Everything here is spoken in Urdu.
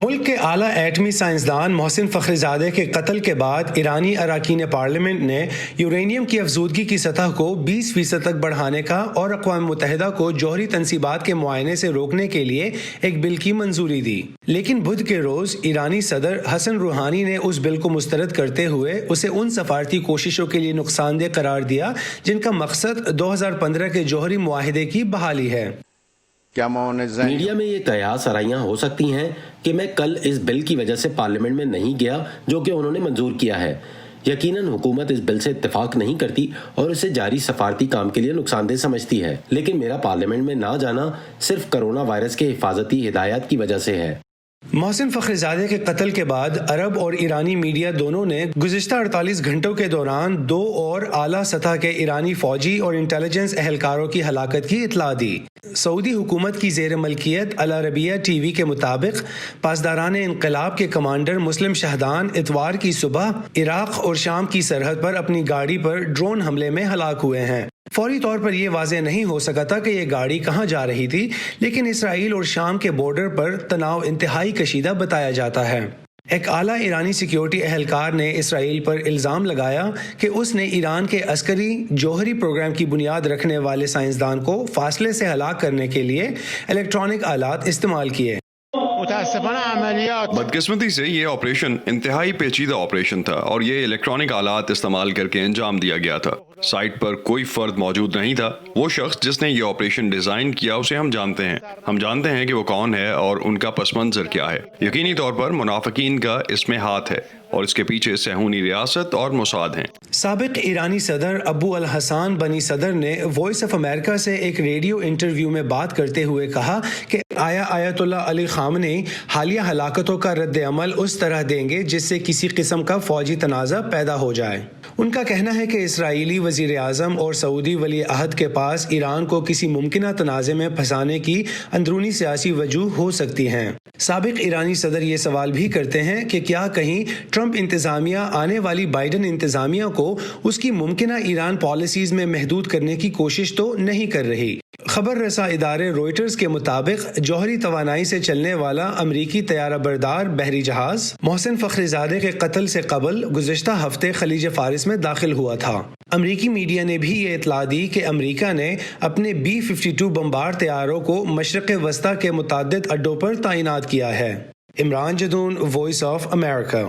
ملک کے اعلیٰ ایٹمی سائنسدان محسن فخرزادہ کے قتل کے بعد ایرانی اراکین پارلیمنٹ نے یورینیم کی افزودگی کی سطح کو 20% تک بڑھانے کا اور اقوام متحدہ کو جوہری تنصیبات کے معائنے سے روکنے کے لیے ایک بل کی منظوری دی، لیکن بدھ کے روز ایرانی صدر حسن روحانی نے اس بل کو مسترد کرتے ہوئے اسے ان سفارتی کوششوں کے لیے نقصان دہ قرار دیا جن کا مقصد 2015 کے جوہری معاہدے کی بحالی ہے۔ میڈیا میں یہ قیاس آرائیاں ہو سکتی ہیں کہ میں کل اس بل کی وجہ سے پارلیمنٹ میں نہیں گیا جو کہ انہوں نے منظور کیا ہے۔ یقیناً حکومت اس بل سے اتفاق نہیں کرتی اور اسے جاری سفارتی کام کے لیے نقصان دہ سمجھتی ہے، لیکن میرا پارلیمنٹ میں نہ جانا صرف کرونا وائرس کے حفاظتی ہدایات کی وجہ سے ہے۔ محسن فخرزادہ کے قتل کے بعد عرب اور ایرانی میڈیا دونوں نے گزشتہ 48 گھنٹوں کے دوران 2 اور اعلیٰ سطح کے ایرانی فوجی اور انٹیلیجنس اہلکاروں کی ہلاکت کی اطلاع دی۔ سعودی حکومت کی زیر ملکیت العربیہ ٹی وی کے مطابق پاسداران انقلاب کے کمانڈر مسلم شہدان اتوار کی صبح عراق اور شام کی سرحد پر اپنی گاڑی پر ڈرون حملے میں ہلاک ہوئے ہیں۔ فوری طور پر یہ واضح نہیں ہو سکا تھا کہ یہ گاڑی کہاں جا رہی تھی، لیکن اسرائیل اور شام کے بارڈر پر تناؤ انتہائی کشیدہ بتایا جاتا ہے۔ ایک اعلیٰ ایرانی سیکیورٹی اہلکار نے اسرائیل پر الزام لگایا کہ اس نے ایران کے عسکری جوہری پروگرام کی بنیاد رکھنے والے سائنسدان کو فاصلے سے ہلاک کرنے کے لیے الیکٹرانک آلات استعمال کیے۔ بدقسمتی سے یہ آپریشن انتہائی پیچیدہ آپریشن تھا اور یہ الیکٹرانک آلات استعمال کر کے انجام دیا گیا تھا۔ سائٹ پر کوئی فرد موجود نہیں تھا۔ وہ شخص جس نے یہ آپریشن ڈیزائن کیا اسے ہم جانتے ہیں کہ وہ کون ہے اور ان کا پس منظر کیا ہے۔ یقینی طور پر منافقین کا اس میں ہاتھ ہے اور اس کے پیچھے صہیونی ریاست اور موساد ہیں۔ سابق ایرانی صدر ابو الحسن بنی صدر نے وائس آف امریکہ سے ایک ریڈیو انٹرویو میں بات کرتے ہوئے کہا کہ آیت اللہ علی خامنئی حالیہ ہلاکتوں کا رد عمل اس طرح دیں گے جس سے کسی قسم کا فوجی تنازع پیدا ہو جائے۔ ان کا کہنا ہے کہ اسرائیلی وزیر اعظم اور سعودی ولی عہد کے پاس ایران کو کسی ممکنہ تنازع میں پھنسانے کی اندرونی سیاسی وجوہ ہو سکتی ہیں۔ سابق ایرانی صدر یہ سوال بھی کرتے ہیں کہ کیا کہیں ٹرمپ انتظامیہ آنے والی بائیڈن انتظامیہ کو اس کی ممکنہ ایران پالیسیز میں محدود کرنے کی کوشش تو نہیں کر رہی۔ خبر رساں ادارے روئٹرز کے مطابق جوہری توانائی سے چلنے والا امریکی طیارہ بردار بحری جہاز محسن فخرزادہ کے قتل سے قبل گزشتہ ہفتے خلیج فارس میں داخل ہوا تھا۔ امریکی میڈیا نے بھی یہ اطلاع دی کہ امریکہ نے اپنے B-52 بمبار طیاروں کو مشرق وسطی کے متعدد اڈوں پر تعینات کیا ہے۔ Imran Jadoon, voice of America.